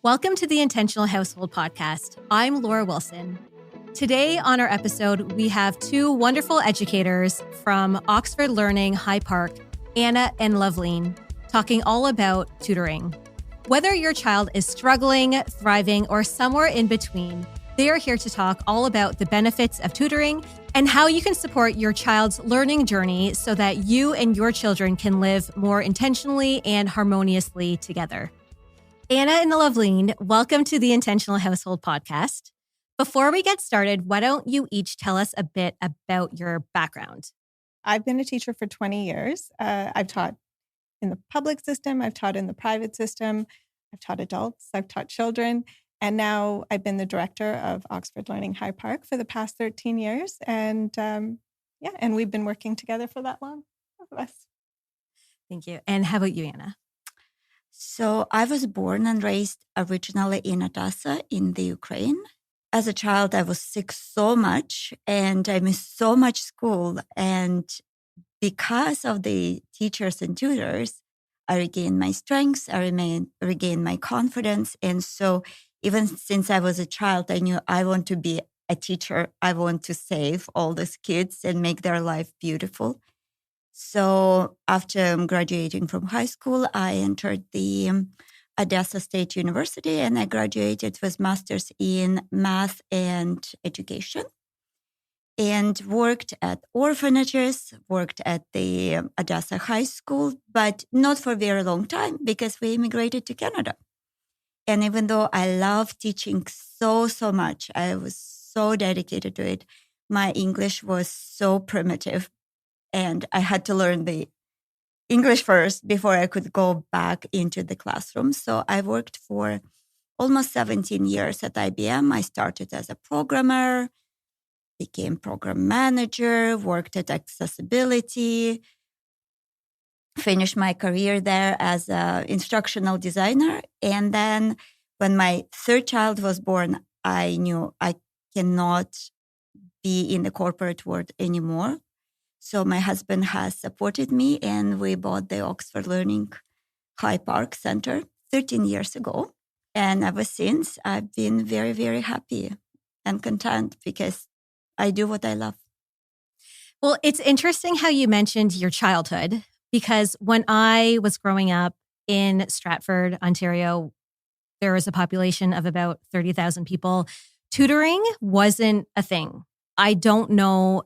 Welcome to the Intentional Household Podcast. I'm Laura Wilson. Today on our episode, we have two wonderful educators from Oxford Learning High Park, Anna and Lovleen, talking all about tutoring. Whether your child is struggling, thriving, or somewhere in between, they are here to talk all about the benefits of tutoring and how you can support your child's learning journey so that you and your children can live more intentionally and harmoniously together. Anna and Lovleen, welcome to the Intentional Household Podcast. Before we get started, why don't you each tell us a bit about your background? I've been a teacher for 20 years. I've taught in the public system. I've taught in the private system. I've taught adults. I've taught children. And now I've been the director of Oxford Learning High Park for the past 13 years. And and we've been working together for that long. Thank you. And how about you, Anna? So I was born and raised originally in Odessa in the Ukraine. As a child, I was sick so much and I missed so much school. And because of the teachers and tutors, I regained my strengths, I regained my confidence. And so even since I was a child, I knew I want to be a teacher. I want to save all these kids and make their life beautiful. So after graduating from high school, I entered the Odessa State University and I graduated with master's in math and education and worked at orphanages, worked at the Odessa High School, but not for a very long time because we immigrated to Canada. And even though I love teaching so much, I was so dedicated to it, my English was so primitive. And I had to learn the English first before I could go back into the classroom. So I worked for almost 17 years at IBM. I started as a programmer, became program manager, worked at accessibility, finished my career there as an instructional designer. And then when my third child was born, I knew I cannot be in the corporate world anymore. So my husband has supported me and we bought the Oxford Learning High Park Center 13 years ago. And ever since, I've been very, very happy and content because I do what I love. Well, it's interesting how you mentioned your childhood because when I was growing up in Stratford, Ontario, there was a population of about 30,000 people. Tutoring wasn't a thing. I don't know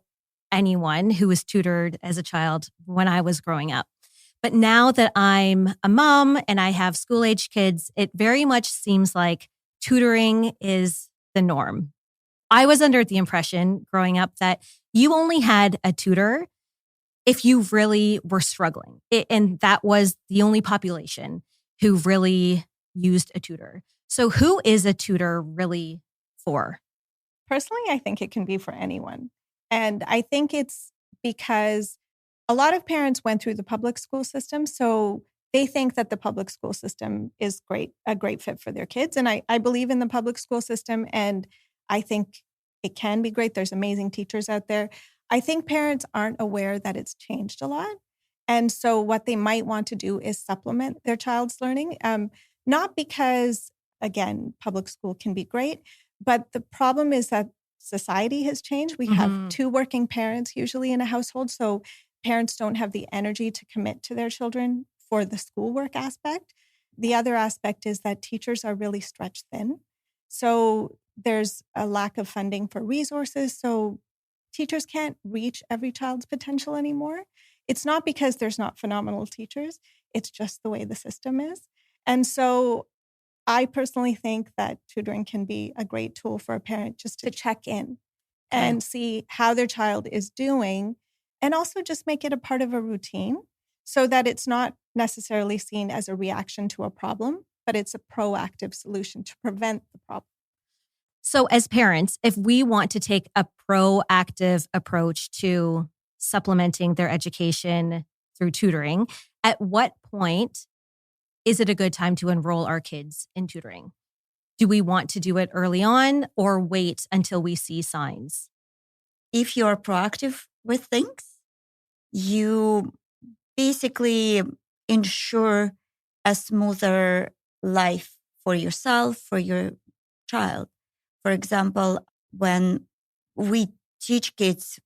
anyone who was tutored as a child when I was growing up. But now that I'm a mom and I have school-age kids, it very much seems like tutoring is the norm. I was under the impression growing up that you only had a tutor if you really were struggling. And that was the only population who really used a tutor. So who is a tutor really for? Personally, I think it can be for anyone. And I think it's because a lot of parents went through the public school system, so they think that the public school system is a great fit for their kids. And I believe in the public school system, and I think it can be great. There's amazing teachers out there. I think parents aren't aware that it's changed a lot. And so what they might want to do is supplement their child's learning, not because, again, public school can be great, but the problem is that society has changed. We have two working parents usually in a household, so parents don't have the energy to commit to their children for the schoolwork aspect. The other aspect is that teachers are really stretched thin. So there's a lack of funding for resources. So teachers can't reach every child's potential anymore. It's not because there's not phenomenal teachers. It's just the way the system is. And so I personally think that tutoring can be a great tool for a parent just to check in and see how their child is doing, and also just make it a part of a routine so that it's not necessarily seen as a reaction to a problem, but it's a proactive solution to prevent the problem. So as parents, if we want to take a proactive approach to supplementing their education through tutoring, at what point is it a good time to enroll our kids in tutoring? Do we want to do it early on or wait until we see signs? If you're proactive with things, you basically ensure a smoother life for yourself, for your child. For example, when we teach kids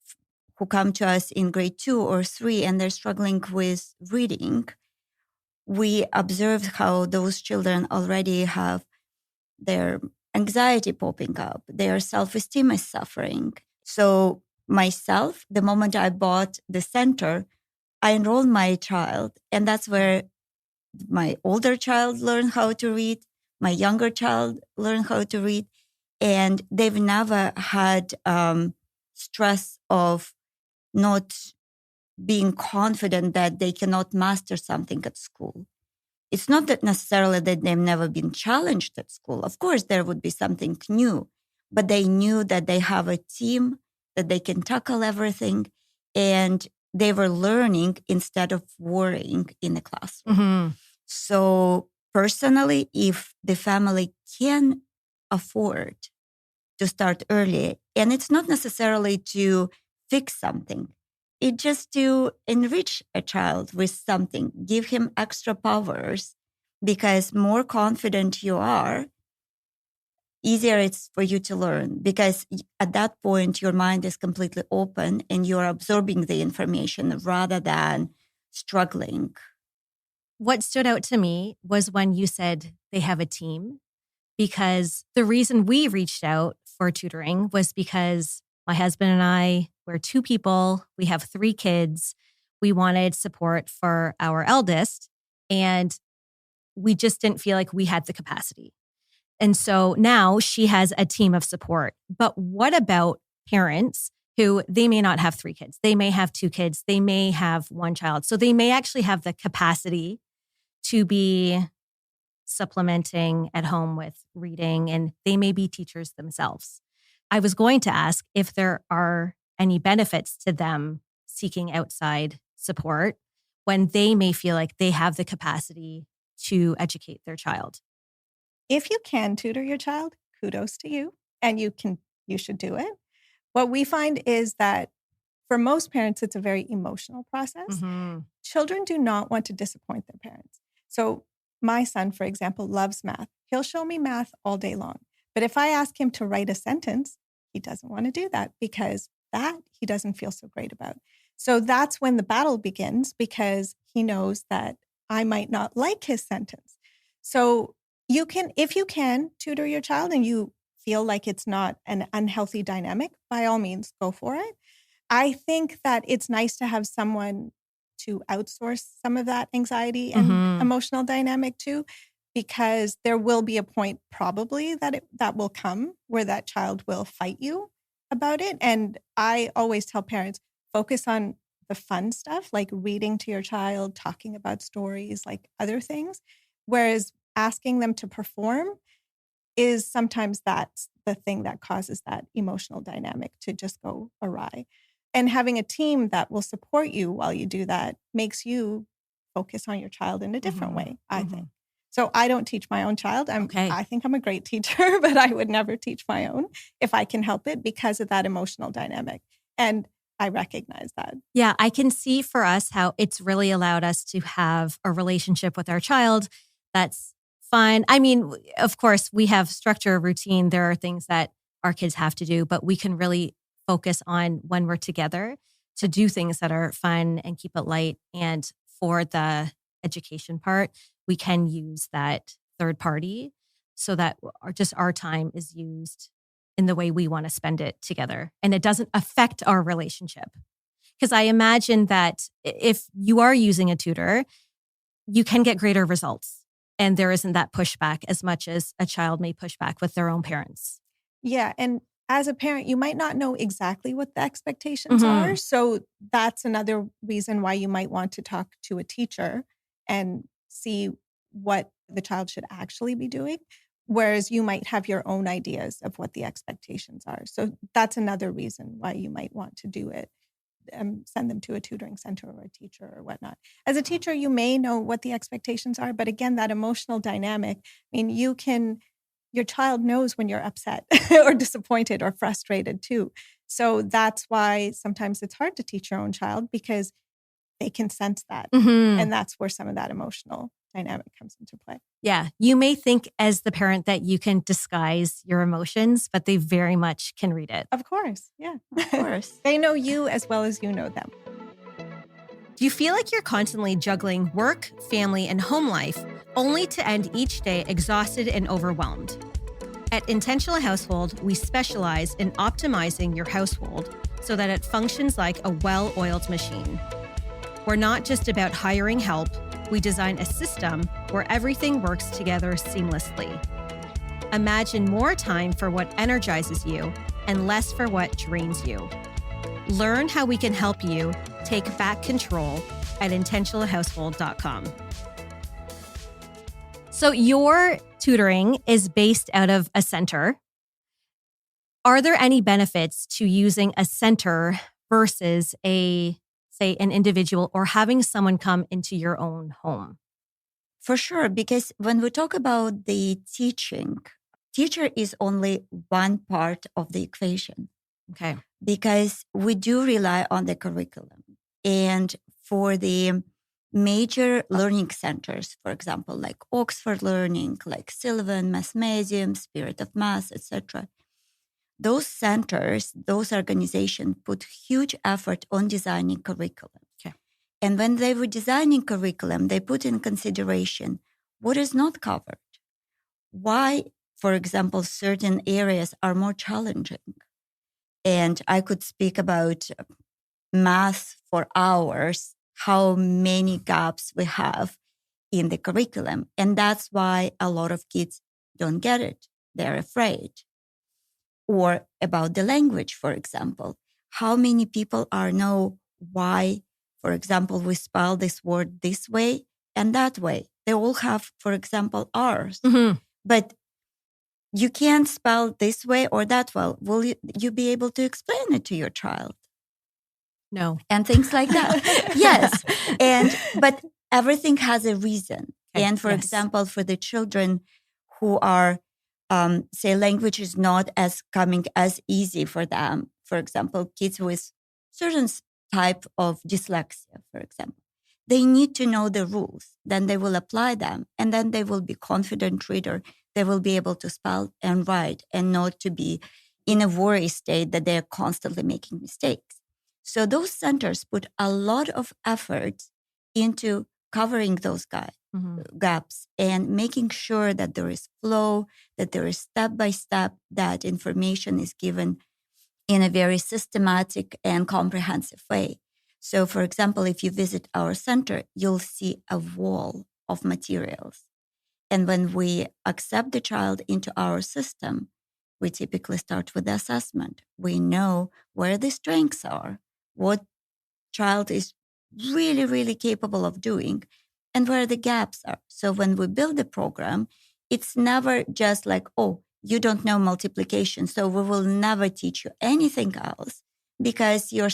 who come to us in grade 2 or 3 and they're struggling with reading, we observe how those children already have their anxiety popping up, their self-esteem is suffering. So myself, the moment I bought the center, I enrolled my child, and that's where my older child learned how to read, my younger child learned how to read, and they've never had stress of not being confident that they cannot master something at school. It's not that necessarily that they've never been challenged at school. Of course, there would be something new, but they knew that they have a team, that they can tackle everything, and they were learning instead of worrying in the classroom. Mm-hmm. So personally, if the family can afford to start early, and it's not necessarily to fix something, it's just to enrich a child with something, give him extra powers, because more confident you are, easier it's for you to learn, because at that point your mind is completely open and you're absorbing the information rather than struggling. What stood out to me was when you said they have a team, because the reason we reached out for tutoring was because my husband and I, we're 2 people. We have 3 kids. We wanted support for our eldest, and we just didn't feel like we had the capacity. And so now she has a team of support. But what about parents who they may not have 3 kids? They may have 2 kids. They may have 1 child. So they may actually have the capacity to be supplementing at home with reading, and they may be teachers themselves. I was going to ask if there are any benefits to them seeking outside support when they may feel like they have the capacity to educate their child. If you can tutor your child, kudos to you, and you should do it. What we find is that for most parents, it's a very emotional process. Mm-hmm. Children do not want to disappoint their parents. So my son, for example, loves math. He'll show me math all day long. But if I ask him to write a sentence, he doesn't want to do that because that he doesn't feel so great about. So that's when the battle begins, because he knows that I might not like his sentence. So you can, if you can tutor your child and you feel like it's not an unhealthy dynamic, by all means, go for it. I think that it's nice to have someone to outsource some of that anxiety and emotional dynamic to, because there will be a point probably that will come where that child will fight you about it. And I always tell parents, focus on the fun stuff, like reading to your child, talking about stories, like other things. Whereas asking them to perform is sometimes that's the thing that causes that emotional dynamic to just go awry. And having a team that will support you while you do that makes you focus on your child in a different way, I think. So I don't teach my own child. I think I'm a great teacher, but I would never teach my own if I can help it because of that emotional dynamic. And I recognize that. Yeah, I can see for us how it's really allowed us to have a relationship with our child that's fun. I mean, of course, we have structure, routine. There are things that our kids have to do, but we can really focus on when we're together to do things that are fun and keep it light. And for the education part, we can use that third party so that our time is used in the way we want to spend it together. And it doesn't affect our relationship. Because I imagine that if you are using a tutor, you can get greater results. And there isn't that pushback as much as a child may push back with their own parents. Yeah. And as a parent, you might not know exactly what the expectations are. So that's another reason why you might want to talk to a teacher and see what the child should actually be doing. Whereas you might have your own ideas of what the expectations are. So that's another reason why you might want to do it. Send them to a tutoring center or a teacher or whatnot. As a teacher, you may know what the expectations are, but again, that emotional dynamic, I mean, your child knows when you're upset or disappointed or frustrated too. So that's why sometimes it's hard to teach your own child, because they can sense that. And that's where some of that emotional dynamic comes into play. Yeah. You may think as the parent that you can disguise your emotions, but they very much can read it. Of course. Yeah. Of course. They know you as well as you know them. Do you feel like you're constantly juggling work, family, and home life, only to end each day exhausted and overwhelmed? At Intentional Household, we specialize in optimizing your household so that it functions like a well-oiled machine. We're not just about hiring help, we design a system where everything works together seamlessly. Imagine more time for what energizes you and less for what drains you. Learn how we can help you take back control at intentionalhousehold.com. So your tutoring is based out of a center. Are there any benefits to using a center versus say an individual or having someone come into your own home? For sure, because when we talk about the teaching, teacher is only one part of the equation. Okay. Because we do rely on the curriculum. And for the major learning centers, for example, like Oxford Learning, like Sylvan, Mathemasium, Spirit of Math, etc., those centers, those organizations put huge effort on designing curriculum. Okay. And when they were designing curriculum, they put in consideration what is not covered. Why, for example, certain areas are more challenging. And I could speak about math for hours, how many gaps we have in the curriculum. And that's why a lot of kids don't get it. They're afraid. Or about the language, for example. How many people know why, for example, we spell this word this way and that way? They all have, for example, R's. Mm-hmm. But you can't spell this way or that way. Will you be able to explain it to your child? No. And things like that. Yes. But everything has a reason. Okay. And for example, for the children who are, say, language is not coming as easy for them. For example, kids with certain type of dyslexia, for example, they need to know the rules. Then they will apply them. And then they will be confident reader. They will be able to spell and write and not to be in a worry state that they're constantly making mistakes. So those centers put a lot of effort into covering those gaps and making sure that there is flow, that there is step-by-step, that information is given in a very systematic and comprehensive way. So, for example, if you visit our center, you'll see a wall of materials. And when we accept the child into our system, we typically start with the assessment. We know where the strengths are, what child is really, really capable of doing, and where the gaps are. So when we build the program, it's never just like, oh, you don't know multiplication, so we will never teach you anything else because you're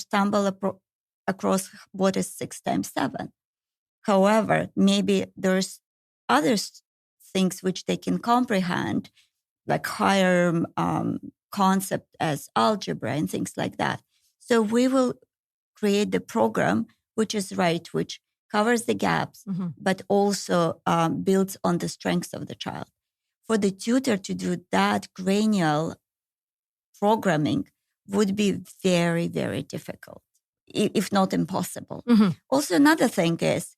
across what is 6 times 7. However, maybe there's other things which they can comprehend, like higher concept as algebra and things like that. So we will create the program which is right, which covers the gaps, but also builds on the strengths of the child. For the tutor to do that granular programming would be very, very difficult, if not impossible. Also, another thing is,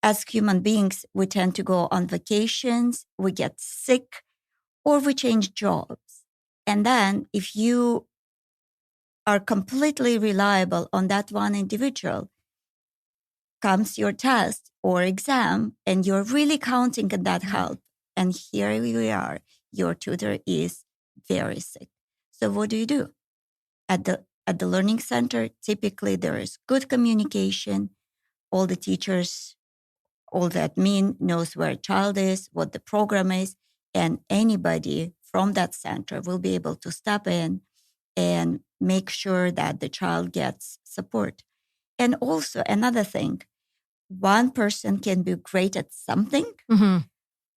as human beings, we tend to go on vacations, we get sick, or we change jobs. And then if you are completely reliable on that one individual, comes your test or exam, and you're really counting on that help. And here we are, your tutor is very sick. So what do? At the learning center, typically there is good communication. All the teachers, all the admin knows where a child is, what the program is, and anybody from that center will be able to step in and make sure that the child gets support. And also another thing, one person can be great at something,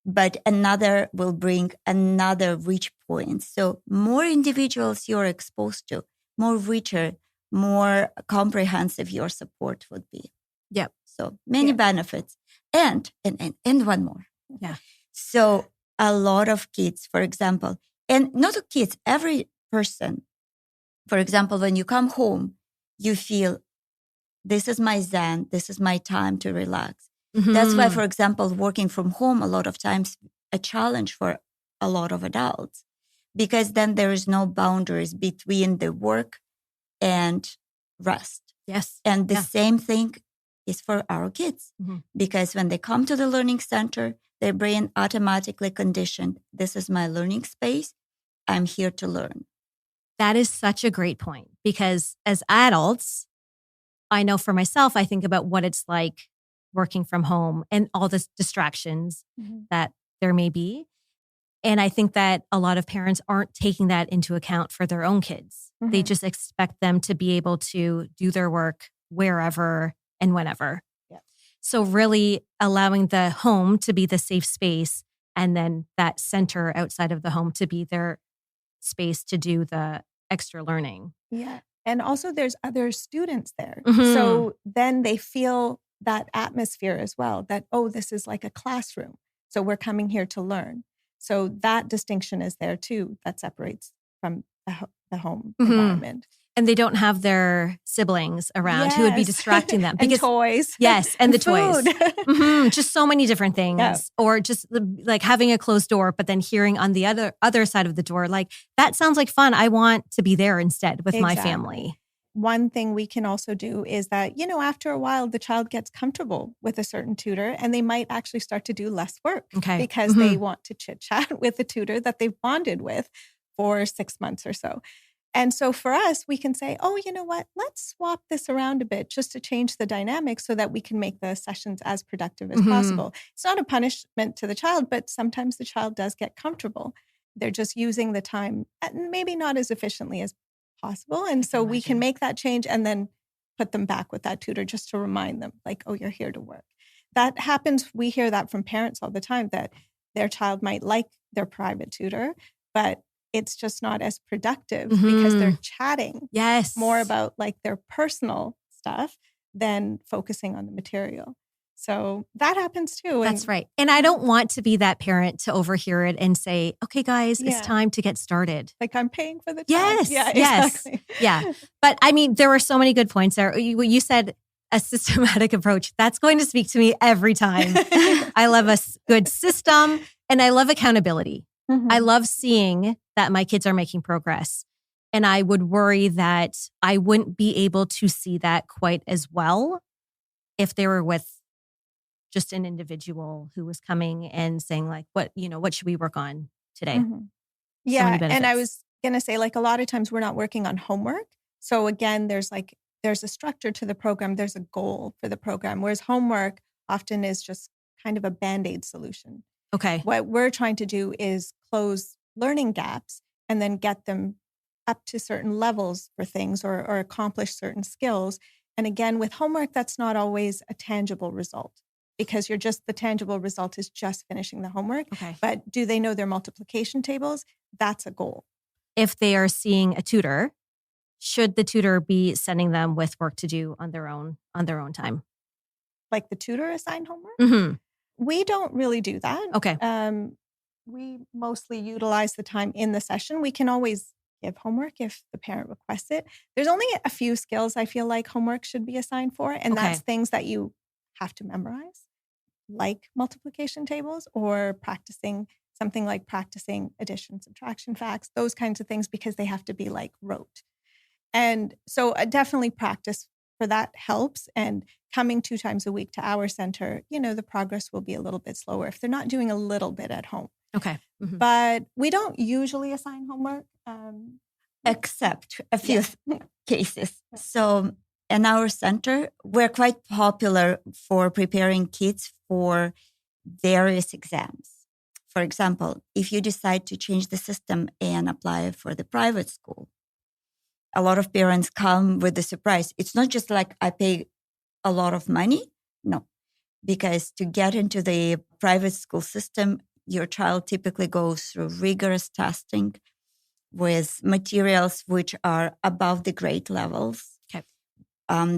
but another will bring another rich point. So more individuals you're exposed to, more richer, more comprehensive your support would be. Yep. So many benefits. And one more. Yeah. So a lot of kids, for example, and not kids, every person, for example, when you come home, you feel this is my zen, this is my time to relax. That's why, for example, working from home a lot of times a challenge for a lot of adults, because then there is no boundaries between the work and rest. Yes. And the same thing is for our kids, because when they come to the learning center, their brain automatically conditioned, this is my learning space. I'm here to learn. That is such a great point, because as adults, I know for myself, I think about what it's like working from home and all the distractions that there may be. And I think that a lot of parents aren't taking that into account for their own kids. They just expect them to be able to do their work wherever and whenever. Yeah. So really allowing the home to be the safe space, and then that center outside of the home to be their space to do the extra learning. Yeah. And also there's other students there. So then they feel that atmosphere as well, that, oh, this is like a classroom. So we're coming here to learn. So that distinction is there too, that separates from the home environment. And they don't have their siblings around who would be distracting them. Because, and toys. Yes, and the food. Toys. Just so many different things. Yeah. Or just like having a closed door, but then hearing on the other side of the door, like, that sounds like fun. I want to be there instead with my family. One thing we can also do is that, after a while, the child gets comfortable with a certain tutor and they might actually start to do less work because they want to chit chat with the tutor that they've bonded with for 6 months or so. And so for us, we can say, oh, you know what, let's swap this around a bit just to change the dynamic so that we can make the sessions as productive as possible. It's not a punishment to the child, but sometimes the child does get comfortable. They're just using the time maybe not as efficiently as possible. And so we can make that change and then put them back with that tutor just to remind them, like, oh, you're here to work. That happens. We hear that from parents all the time, that their child might like their private tutor, but it's just not as productive because they're chatting more about like their personal stuff than focusing on the material. So that happens too. That's right. And I don't want to be that parent to overhear it and say, okay, guys, it's time to get started. Like, I'm paying for the time. Yes. Yeah, exactly. Yeah. But I mean, there were so many good points there. You said a systematic approach. That's going to speak to me every time. I love a good system and I love accountability. I love seeing that my kids are making progress. And I would worry that I wouldn't be able to see that quite as well if they were with just an individual who was coming and saying like, what should we work on today? Yeah. And I was going to say, like, a lot of times we're not working on homework. So again, there's a structure to the program. There's a goal for the program, whereas homework often is just kind of a Band-Aid solution. Okay. What we're trying to do is close learning gaps and then get them up to certain levels for things or accomplish certain skills. And again, with homework, that's not always a tangible result because the tangible result is just finishing the homework. Okay. But do they know their multiplication tables? That's a goal. If they are seeing a tutor, should the tutor be sending them with work to do on their own time? Like the tutor assign homework? We don't really do that. Okay. We mostly utilize the time in the session. We can always give homework if the parent requests it. There's only a few skills I feel like homework should be assigned for, and that's things that you have to memorize, like multiplication tables or practicing addition, subtraction facts, those kinds of things, because they have to be like rote. And so definitely practice for that helps. And coming 2 times a week to our center, the progress will be a little bit slower if they're not doing a little bit at home. Okay. But we don't usually assign homework. Except a few cases. So in our center, we're quite popular for preparing kids for various exams. For example, if you decide to change the system and apply for the private school, a lot of parents come with the surprise. It's not just like I pay a lot of money. No, because to get into the private school system, your child typically goes through rigorous testing with materials which are above the grade levels. Okay.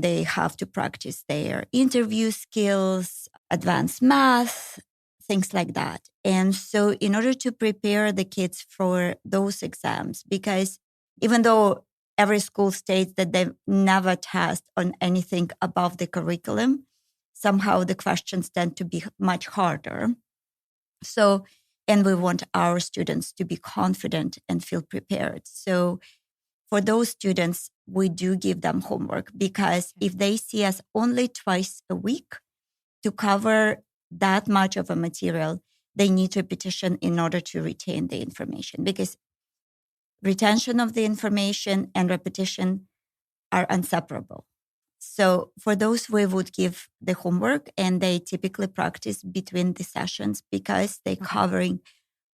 They have to practice their interview skills, advanced math, things like that. And so in order to prepare the kids for those exams, because even though every school states that they never test on anything above the curriculum, somehow the questions tend to be much harder. So, and we want our students to be confident and feel prepared. So for those students, we do give them homework, because if they see us only twice a week to cover that much of a material, they need repetition in order to retain the information, because retention of the information and repetition are inseparable. So for those, we would give the homework, and they typically practice between the sessions because they're covering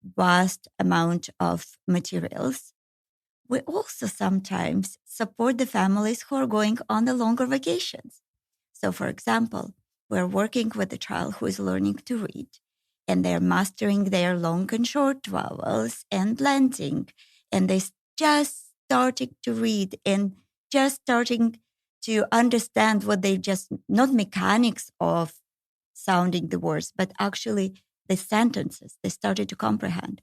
vast amount of materials. We also sometimes support the families who are going on the longer vacations. So for example, we're working with a child who is learning to read, and they're mastering their long and short vowels and blending, and they just starting to read and just starting to understand what they just, not mechanics of sounding the words, but actually the sentences they started to comprehend.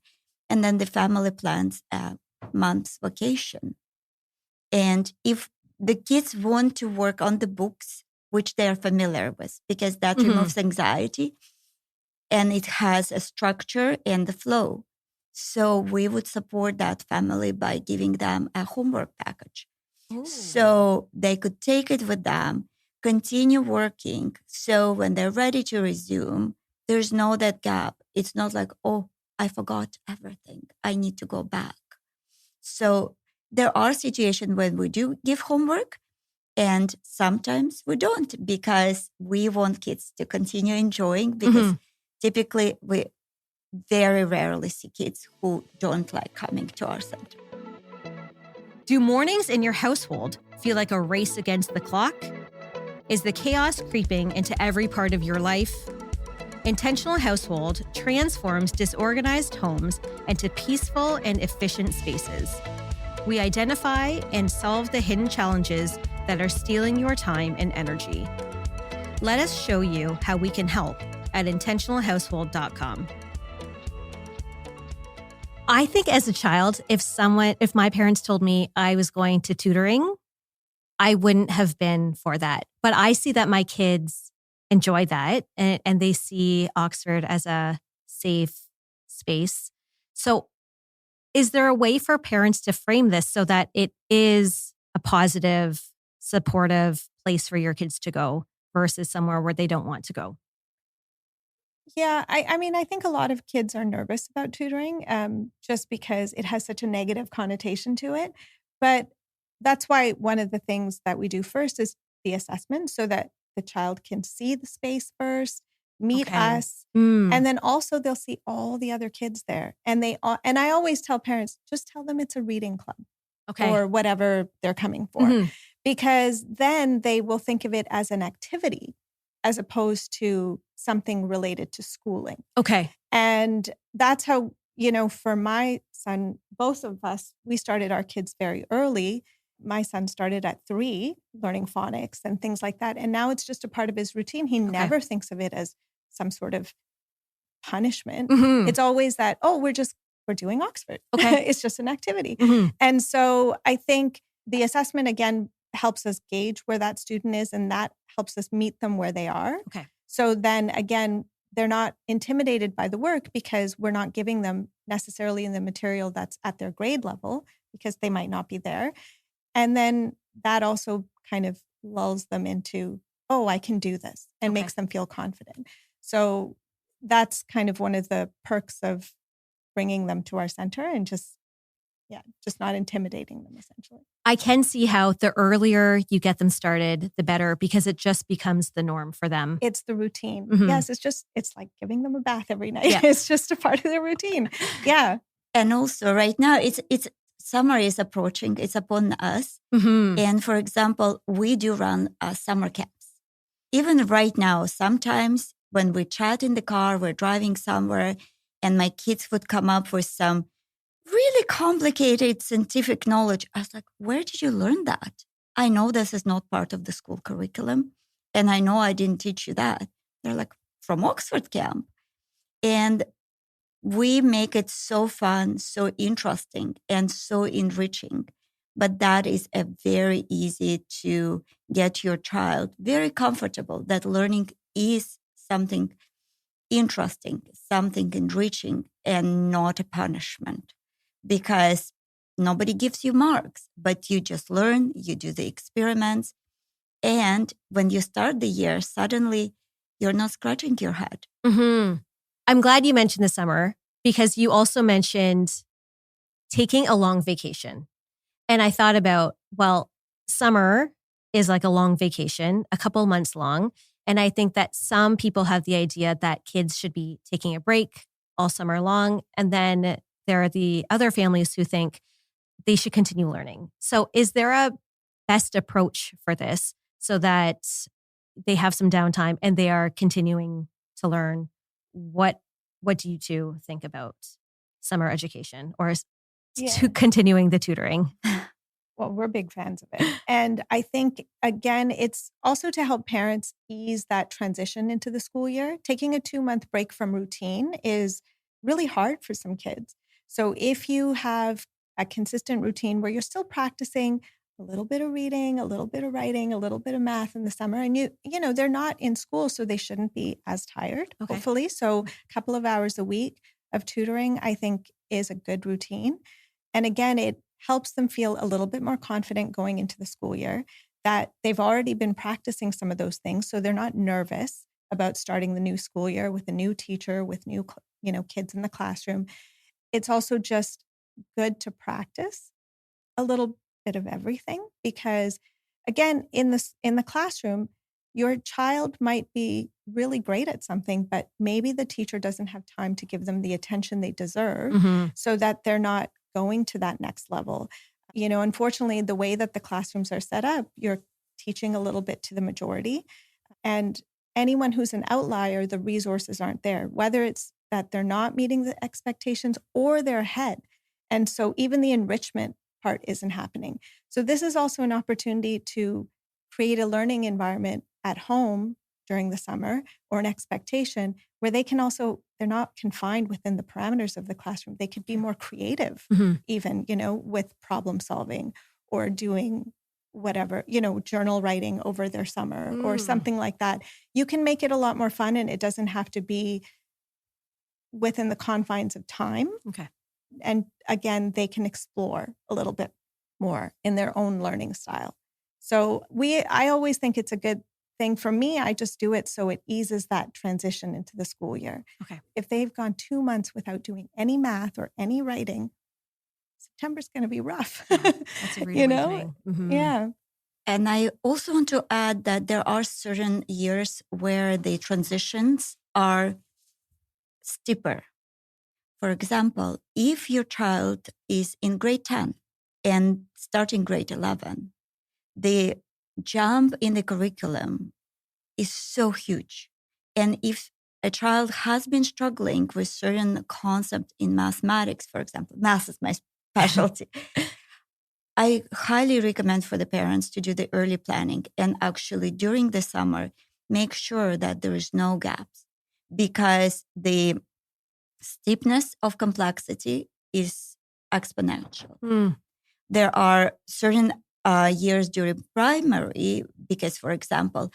And then the family plans a month's vacation. And if the kids want to work on the books, which they are familiar with, because that removes anxiety and it has a structure and the flow. So we would support that family by giving them a homework package. Ooh. So they could take it with them, continue working. So when they're ready to resume, there's no that gap. It's not like, oh, I forgot everything, I need to go back. So there are situations when we do give homework, and sometimes we don't, because we want kids to continue enjoying, because typically we very rarely see kids who don't like coming to our center. Do mornings in your household feel like a race against the clock? Is the chaos creeping into every part of your life? Intentional Household transforms disorganized homes into peaceful and efficient spaces. We identify and solve the hidden challenges that are stealing your time and energy. Let us show you how we can help at intentionalhousehold.com. I think as a child, if my parents told me I was going to tutoring, I wouldn't have been for that. But I see that my kids enjoy that, and they see Oxford as a safe space. So is there a way for parents to frame this so that it is a positive, supportive place for your kids to go versus somewhere where they don't want to go? Yeah, I mean, I think a lot of kids are nervous about tutoring just because it has such a negative connotation to it. But that's why one of the things that we do first is the assessment, so that the child can see the space first, meet us, and then also they'll see all the other kids there. And I always tell parents, just tell them it's a reading club or whatever they're coming for, because then they will think of it as an activity as opposed to something related to schooling. Okay. And that's how, for my son, both of us, we started our kids very early. My son started at 3 learning phonics and things like that. And now it's just a part of his routine. He never thinks of it as some sort of punishment. It's always that, we're doing Oxford. It's just an activity. And so I think the assessment, again, helps us gauge where that student is, and that helps us meet them where they are. So then again, they're not intimidated by the work because we're not giving them necessarily in the material that's at their grade level, because they might not be there. And then that also kind of lulls them into, I can do this, and makes them feel confident. So that's kind of one of the perks of bringing them to our center, and just not intimidating them, essentially. I can see how the earlier you get them started, the better, because it just becomes the norm for them. It's the routine. Yes, it's like giving them a bath every night. Yeah. It's just a part of their routine. Yeah. And also right now, it's summer is approaching. It's upon us. And for example, we do run summer camps. Even right now, sometimes when we chat in the car, we're driving somewhere, and my kids would come up with some really complicated scientific knowledge. I was like, where did you learn that? I know this is not part of the school curriculum. And I know I didn't teach you that. They're like, from Oxford camp. And we make it so fun, so interesting, and so enriching. But that is a very easy to get your child very comfortable that learning is something interesting, something enriching, and not a punishment. Because nobody gives you marks, but you just learn, you do the experiments. And when you start the year, suddenly you're not scratching your head. Mm-hmm. I'm glad you mentioned the summer because you also mentioned taking a long vacation. And I thought about, well, summer is like a long vacation, a couple months long. And I think that some people have the idea that kids should be taking a break all summer long. And then there are the other families who think they should continue learning. So is there a best approach for this so that they have some downtime and they are continuing to learn? What do you two think about summer education or to continuing the tutoring? Well, we're big fans of it. And I think, again, it's also to help parents ease that transition into the school year. Taking a 2-month break from routine is really hard for some kids. So if you have a consistent routine where you're still practicing a little bit of reading, a little bit of writing, a little bit of math in the summer, and you know, they're not in school, so they shouldn't be as tired, hopefully. So a couple of hours a week of tutoring, I think, is a good routine. And again, it helps them feel a little bit more confident going into the school year, that they've already been practicing some of those things. So they're not nervous about starting the new school year with a new teacher, with new, kids in the classroom. It's also just good to practice a little bit of everything because, again, in the classroom, your child might be really great at something, but maybe the teacher doesn't have time to give them the attention they deserve so that they're not going to that next level. Unfortunately, the way that the classrooms are set up, you're teaching a little bit to the majority. And anyone who's an outlier, the resources aren't there, whether it's that they're not meeting the expectations or they're ahead. And so even the enrichment part isn't happening. So this is also an opportunity to create a learning environment at home during the summer or an expectation where they can also, they're not confined within the parameters of the classroom. They could be more creative, even, with problem solving or doing whatever, journal writing over their summer or something like that. You can make it a lot more fun and it doesn't have to be within the confines of time. Okay. And again, they can explore a little bit more in their own learning style. So I always think it's a good thing. For me, I just do it so it eases that transition into the school year. Okay. If they've gone 2 months without doing any math or any writing, September's going to be rough. That's a rude awakening. Yeah. And I also want to add that there are certain years where the transitions are steeper. For example, if your child is in grade 10 and starting grade 11, the jump in the curriculum is so huge. And if a child has been struggling with certain concepts in mathematics, for example, math is my specialty, I highly recommend for the parents to do the early planning and actually during the summer, make sure that there is no gaps because the steepness of complexity is exponential. There are certain years during primary, because, for example,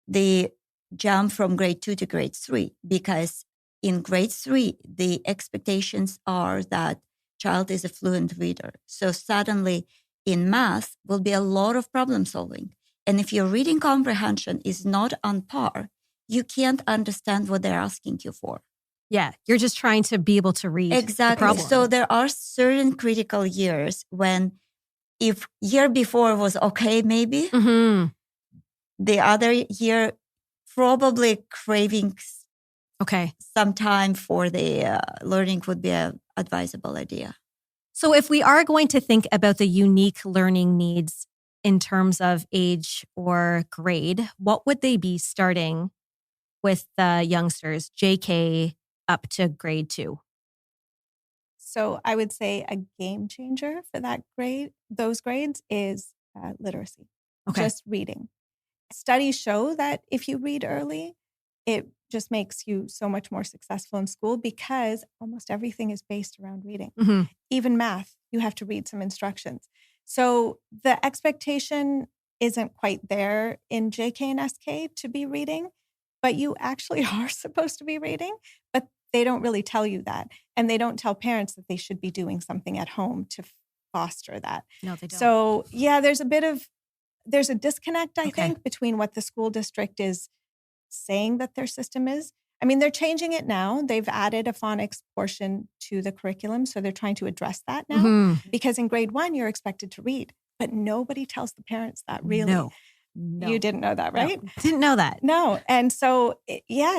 the jump from grade 2 to grade 3, because in grade 3, the expectations are that child is a fluent reader. So suddenly in math will be a lot of problem solving. And if your reading comprehension is not on par, you can't understand what they're asking you for. Yeah, you're just trying to be able to read. Exactly. So there are certain critical years when if year before was okay, maybe the other year probably craving some time for the learning would be an advisable idea. So if we are going to think about the unique learning needs in terms of age or grade, what would they be starting with the youngsters, JK up to grade 2? So I would say a game changer for those grades is literacy, Okay. just reading. Studies show that if you read early, it just makes you so much more successful in school because almost everything is based around reading. Mm-hmm. Even math, you have to read some instructions. So the expectation isn't quite there in JK and SK to be reading, but you actually are supposed to be reading, but they don't really tell you that. And they don't tell parents that they should be doing something at home to foster that. No, they don't. So yeah, there's a disconnect, I Okay. think, between what the school district is saying that their system is. I mean, they're changing it now. They've added a phonics portion to the curriculum. So they're trying to address that now Mm-hmm. because in grade 1, you're expected to read, but nobody tells the parents that really. No. You didn't know that, right? No. Didn't know that. No. And so,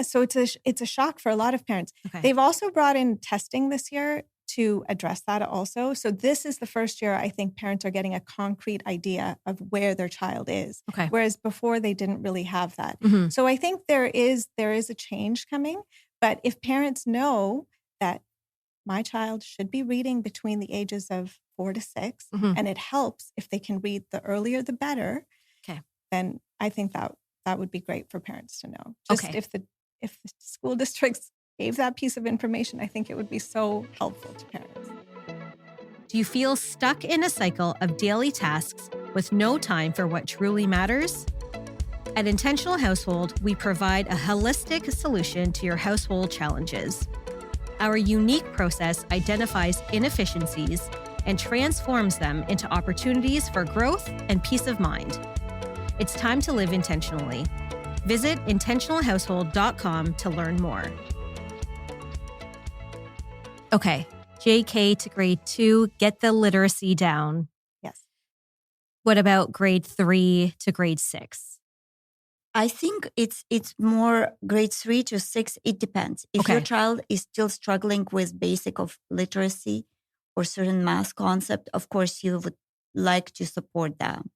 so it's a shock for a lot of parents. Okay. They've also brought in testing this year to address that also. So this is the first year I think parents are getting a concrete idea of where their child is. Okay. Whereas before they didn't really have that. Mm-hmm. So I think there is a change coming. But if parents know that my child should be reading between the ages of 4 to 6, Mm-hmm. and it helps if they can read the earlier the better, Okay. then I think that would be great for parents to know. Just Okay. if the school districts gave that piece of information, I think it would be so helpful to parents. Do you feel stuck in a cycle of daily tasks with no time for what truly matters? At Intentional Household, we provide a holistic solution to your household challenges. Our unique process identifies inefficiencies and transforms them into opportunities for growth and peace of mind. It's time to live intentionally. Visit intentionalhousehold.com to learn more. Okay, JK to grade 2, get the literacy down. Yes. What about grade 3 to grade 6? I think it's more grade 3 to 6. It depends. If your Okay. child is still struggling with basic of literacy or certain math concept, of course you would like to support them.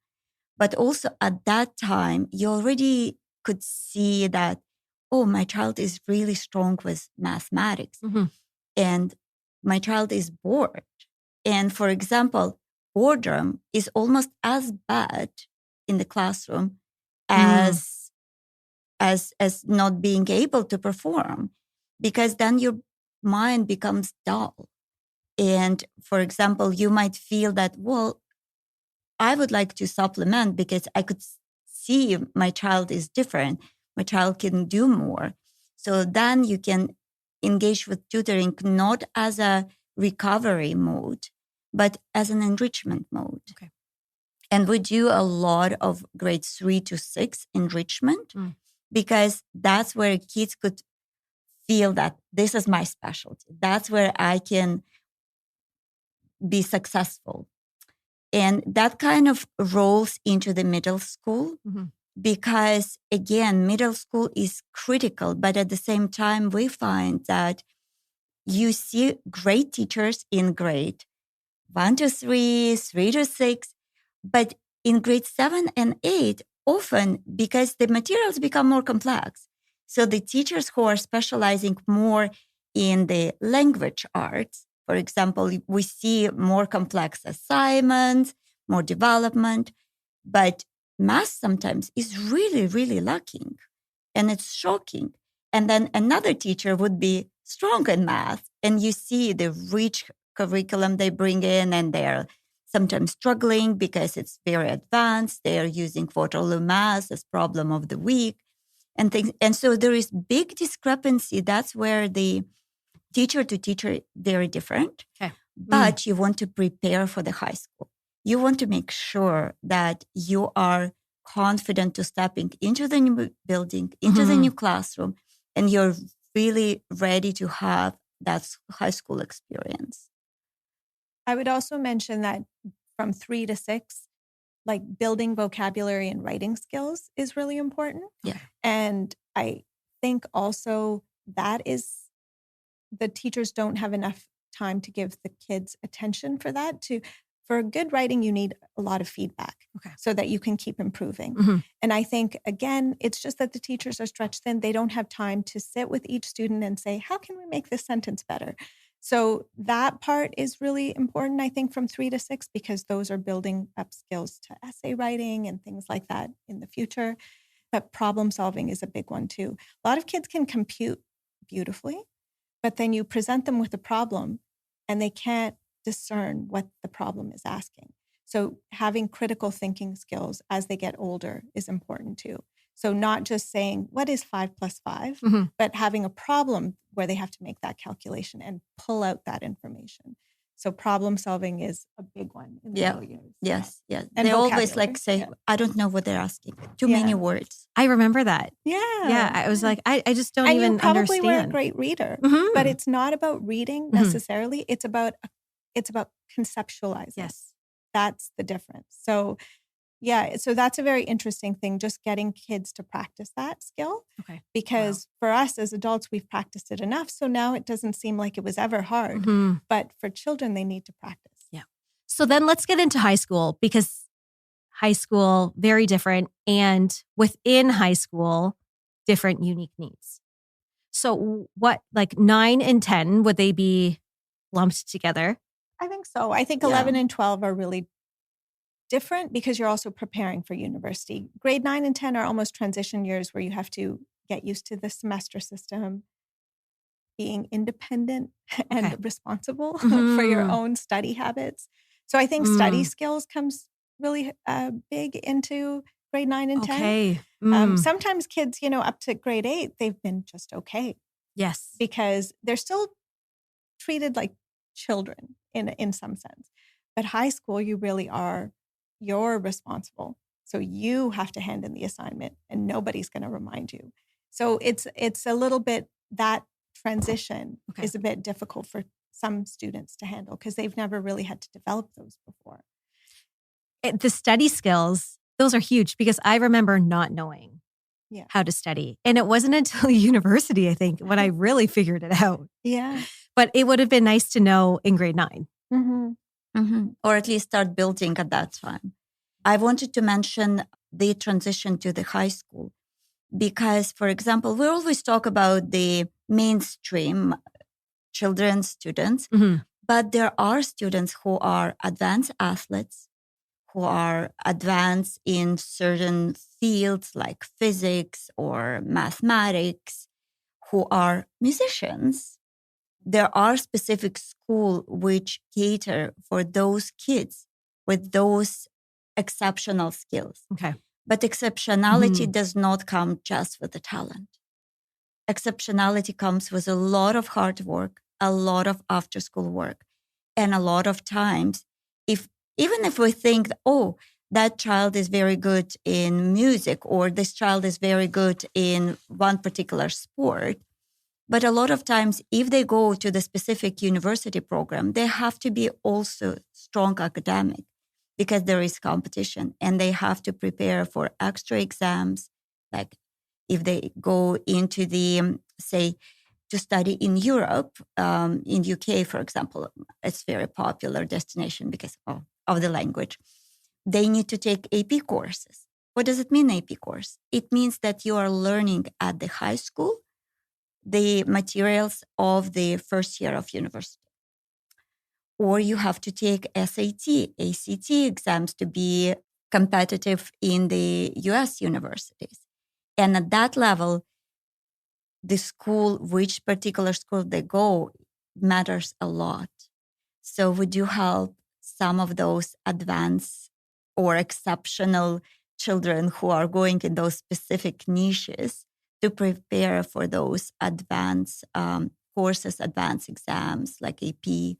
But also at that time, you already could see that, oh, my child is really strong with mathematics. Mm-hmm. And my child is bored. And for example, boredom is almost as bad in the classroom as not being able to perform, because then your mind becomes dull. And for example, you might feel that, well, I would like to supplement because I could see my child is different. My child can do more. So then you can engage with tutoring not as a recovery mode, but as an enrichment mode. Okay. And we do a lot of grades 3 to 6 enrichment because that's where kids could feel that this is my specialty. That's where I can be successful. And that kind of rolls into the middle school because, again, middle school is critical. But at the same time, we find that you see great teachers in grade 1 to 3, 3 to 6. But in grade 7 and 8, often because the materials become more complex. So the teachers who are specializing more in the language arts, for example, we see more complex assignments, more development, but math sometimes is really, really lacking, and it's shocking. And then another teacher would be strong in math, and you see the rich curriculum they bring in, and they're sometimes struggling because it's very advanced. They are using Waterloo math as problem of the week and things. And so there is big discrepancy. That's where the teacher to teacher, very different. Okay. But you want to prepare for the high school. You want to make sure that you are confident to stepping into the new building, into the new classroom, and you're really ready to have that high school experience. I would also mention that from 3 to 6, like building vocabulary and writing skills is really important. Yeah. And I think also that is, the teachers don't have enough time to give the kids attention for that. For good writing, you need a lot of feedback so that you can keep improving. And I think, again, it's just that the teachers are stretched thin. They don't have time to sit with each student and say, how can we make this sentence better? So that part is really important, I think, from 3 to 6, because those are building up skills to essay writing and things like that in the future. But problem solving is a big one too. A lot of kids can compute beautifully, but then you present them with a problem and they can't discern what the problem is asking. So having critical thinking skills as they get older is important too. So not just saying, what is 5 plus 5, but having a problem where they have to make that calculation and pull out that information. So problem solving is a big one in the middle years. Yes. And they always vocabulary. say, I don't know what they're asking. Too many words. I remember that. Yeah. I was like, I just don't and even you probably understand. were a great reader, Mhm. but it's not about reading necessarily. It's about conceptualizing. Yes. That's the difference. So so that's a very interesting thing, just getting kids to practice that skill. Okay. Because for us as adults, we've practiced it enough. So now it doesn't seem like it was ever hard. Mhm. But for children, they need to practice. Yeah. So then let's get into high school, because high school, very different. And within high school, different unique needs. So what, like 9 and 10, would they be lumped together? I think so. I think 11 and 12 are really different because you're also preparing for university. Grade 9 and 10 are almost transition years where you have to get used to the semester system, being independent and responsible for your own study habits. So I think study skills comes really big into grade 9 and 10. Okay. Sometimes kids, up to grade 8, they've been just okay. Yes. Because they're still treated like children in some sense. But high school, you're responsible. So you have to hand in the assignment and nobody's going to remind you. So it's a little bit, that transition is a bit difficult for some students to handle because they've never really had to develop those before. The study skills, those are huge because I remember not knowing how to study. And it wasn't until university, I think, when I really figured it out. Yeah. But it would have been nice to know in grade 9. Or at least start building at that time. I wanted to mention the transition to the high school because, for example, we always talk about the mainstream children, students, but there are students who are advanced athletes, who are advanced in certain fields like physics or mathematics, who are musicians. There are specific schools which cater for those kids with those exceptional skills. Okay. But exceptionality does not come just with the talent. Exceptionality comes with a lot of hard work, a lot of after-school work, and a lot of times, even if we think, that child is very good in music or this child is very good in one particular sport, but a lot of times, if they go to the specific university program, they have to be also strong academic because there is competition and they have to prepare for extra exams. Like if they go into the, say, to study in Europe, in UK, for example, it's a very popular destination because of the language. They need to take AP courses. What does it mean, AP course? It means that you are learning at the high school the materials of the first year of university. Or you have to take SAT, ACT exams to be competitive in the US universities. And at that level, the school, which particular school they go, matters a lot. So would you help some of those advanced or exceptional children who are going in those specific niches to prepare for those advanced courses, advanced exams like AP,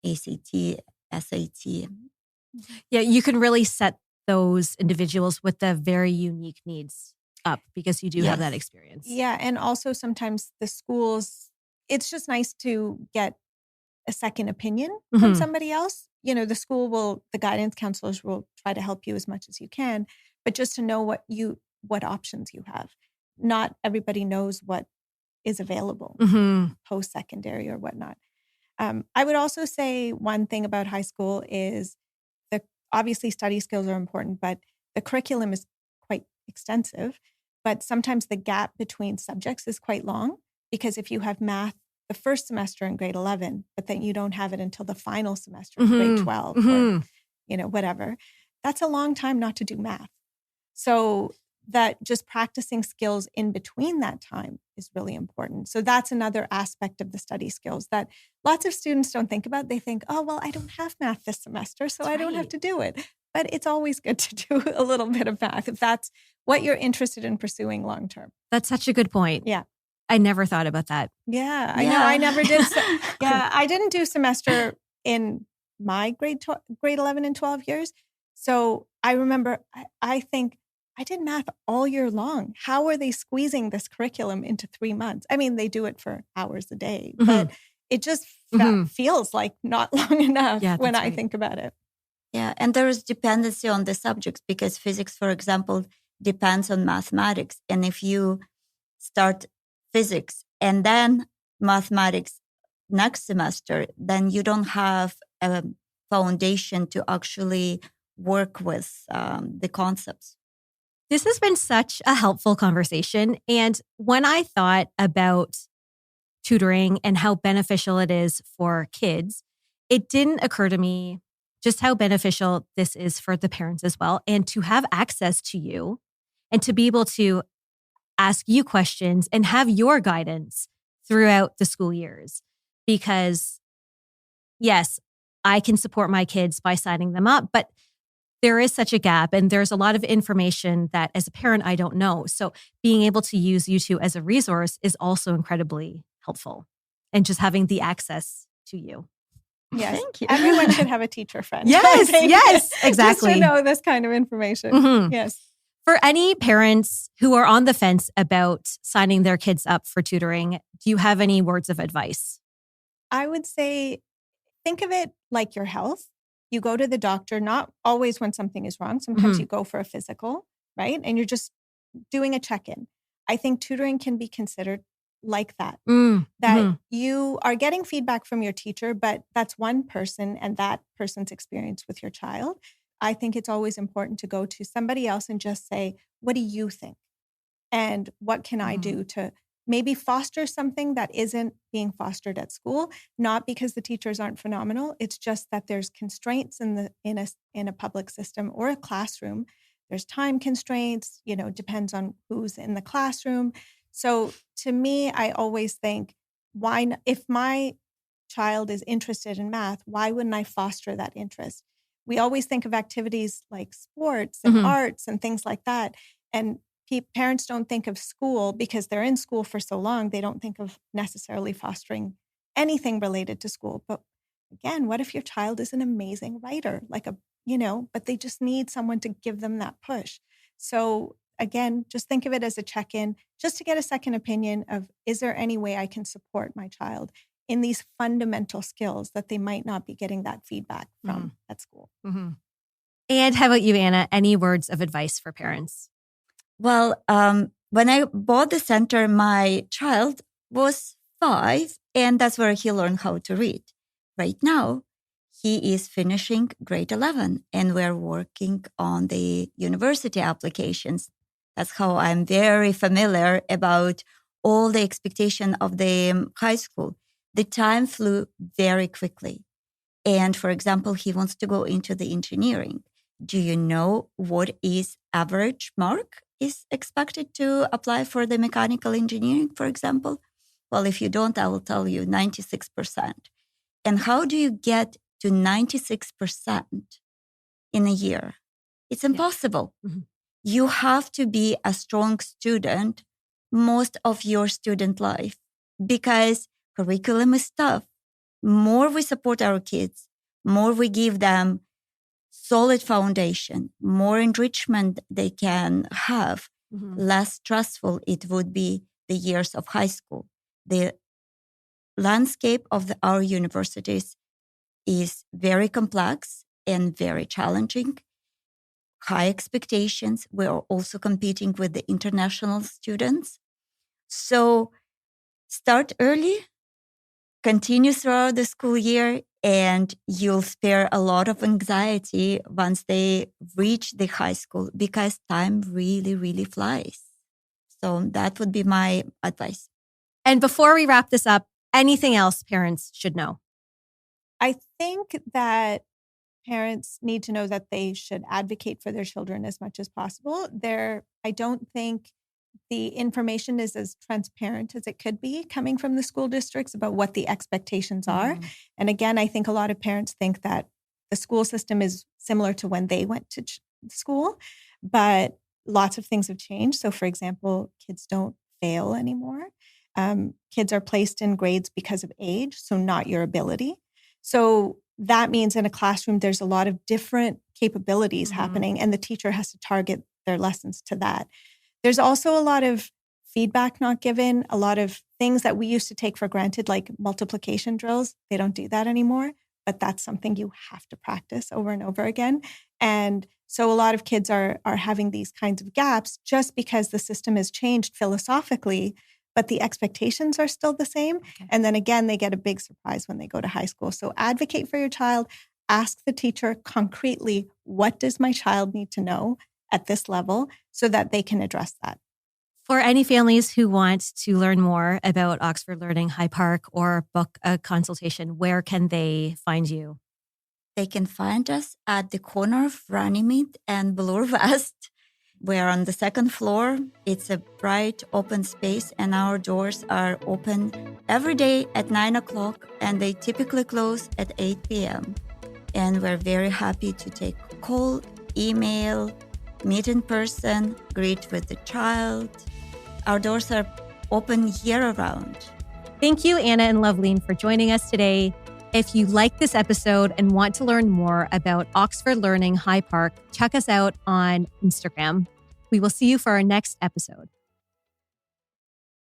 ACT, SAT? Yeah, you can really set those individuals with the very unique needs up because you do have that experience. Yeah, and also sometimes the schools, it's just nice to get a second opinion from somebody else. The school the guidance counselors will try to help you as much as you can, but just to know what options you have. Not everybody knows what is available post-secondary or whatnot. I would also say one thing about high school is obviously study skills are important, but the curriculum is quite extensive. But sometimes the gap between subjects is quite long because if you have math the first semester in grade 11, but then you don't have it until the final semester in grade 12 or, whatever. That's a long time not to do math. So that just practicing skills in between that time is really important. So that's another aspect of the study skills that lots of students don't think about. They think, oh, well, I don't have math this semester, so I don't have to do it. But it's always good to do a little bit of math if that's what you're interested in pursuing long term. That's such a good point. Yeah. I never thought about that. Yeah, I know. I never did. I didn't do semester in my grade 11 and 12 years. So I remember, I think I did math all year long. How are they squeezing this curriculum into 3 months? I mean, they do it for hours a day, but it just feels like not long enough when I think about it. Yeah, and there is dependency on the subjects because physics, for example, depends on mathematics. And if you start physics and then mathematics next semester, then you don't have a foundation to actually work with the concepts. This has been such a helpful conversation. And when I thought about tutoring and how beneficial it is for kids, it didn't occur to me just how beneficial this is for the parents as well. And to have access to you and to be able to ask you questions and have your guidance throughout the school years. Because yes, I can support my kids by signing them up, but there is such a gap and there's a lot of information that as a parent, I don't know. So being able to use you two as a resource is also incredibly helpful and just having the access to you. Yes. Thank you. Everyone should have a teacher friend. Yes, exactly. Just to know this kind of information. Yes. For any parents who are on the fence about signing their kids up for tutoring, do you have any words of advice? I would say, think of it like your health. You go to the doctor, not always when something is wrong. Sometimes you go for a physical, right? And you're just doing a check-in. I think tutoring can be considered like that. You are getting feedback from your teacher, but that's one person and that person's experience with your child. I think it's always important to go to somebody else and just say, what do you think? And what can I do to maybe foster something that isn't being fostered at school? Not because the teachers aren't phenomenal. It's just that there's constraints in a public system or a classroom. There's time constraints, depends on who's in the classroom. So to me, I always think, if my child is interested in math, why wouldn't I foster that interest? We always think of activities like sports and arts and things like that. And parents don't think of school because they're in school for so long. They don't think of necessarily fostering anything related to school. But again, what if your child is an amazing writer, but they just need someone to give them that push? So again, just think of it as a check-in, just to get a second opinion of, is there any way I can support my child in these fundamental skills that they might not be getting that feedback from at school? And how about you, Anna? Any words of advice for parents? Well, when I bought the center, my child was 5, and that's where he learned how to read. Right now, he is finishing grade 11, and we're working on the university applications. That's how I'm very familiar about all the expectation of the high school. The time flew very quickly. And for example, he wants to go into the engineering. Do you know what is average mark is expected to apply for the mechanical engineering, for example? Well, if you don't, I will tell you 96%. And how do you get to 96% in a year? It's impossible. You have to be a strong student most of your student life because curriculum is tough. More we support our kids, more we give them solid foundation, more enrichment they can have, less stressful it would be the years of high school. The landscape of our universities is very complex and very challenging. High expectations. We're also competing with the international students. So start early, continue throughout the school year, and you'll spare a lot of anxiety once they reach the high school because time really, really flies. So that would be my advice. And before we wrap this up, anything else parents should know? I think that parents need to know that they should advocate for their children as much as possible. I don't think the information is as transparent as it could be coming from the school districts about what the expectations are. And again, I think a lot of parents think that the school system is similar to when they went to school, but lots of things have changed. So for example, kids don't fail anymore. Kids are placed in grades because of age, so not your ability. So that means in a classroom, there's a lot of different capabilities happening, and the teacher has to target their lessons to that. There's also a lot of feedback not given, a lot of things that we used to take for granted, like multiplication drills. They don't do that anymore, but that's something you have to practice over and over again. And so a lot of kids are having these kinds of gaps just because the system has changed philosophically, but the expectations are still the same. Okay. And then again, they get a big surprise when they go to high school. So advocate for your child. Ask the teacher concretely, what does my child need to know at this level so that they can address that. For any families who want to learn more about Oxford Learning High Park or book a consultation, where can they find you? They can find us at the corner of Runnymede and Bloor West. We're on the second floor. It's a bright, open space, and our doors are open every day at 9 o'clock, and they typically close at 8 p.m. And we're very happy to take call, email, meet in person, greet with the child. Our doors are open year-round. Thank you, Anna and Lovleen, for joining us today. If you like this episode and want to learn more about Oxford Learning High Park, check us out on Instagram. We will see you for our next episode.